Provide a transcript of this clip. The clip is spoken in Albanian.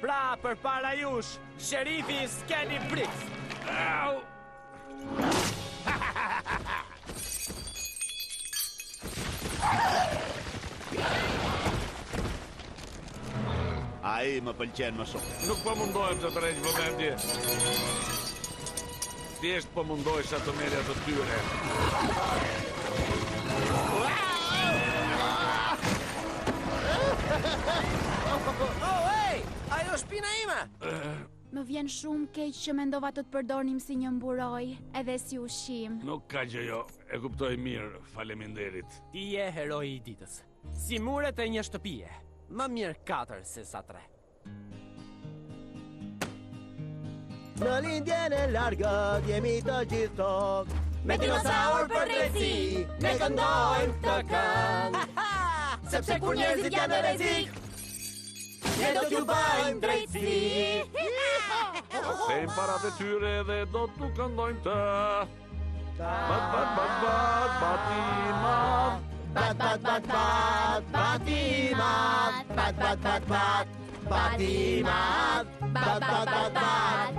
Pra, për para jush, sherifi s'keni prit. Au! Ai më pëlqen më shumë. Nuk po mundohem të tërheq vëmendje. Thjesht po mundohesha të merja të tyre. Ej, ajo shpina ime! Më vjen shumë keq që mendova të përdornim si një mburoj, edhe si ushqim. Nuk ka gjë jo, e kuptoj mirë, faleminderit. Ti je heroi i ditës. Si muret e një shtëpie. Më mirë 4 se sa 3. Në lindjen e largët jemi të gjithë tokë. Me dinosaur për drejtësi, ne këndojmë të këngë. Sepse kur njerëzit janë në rrezik, ne do t'ju bëjmë drejtësi. Kthejmë para të tyre dhe do t'u këndojmë të. Bat, bat, bat, bat, batimat. Bat, bat, bat, bat, batimat. Bat, bat, bat, bat, batimat. Bat, bat, bat, bat,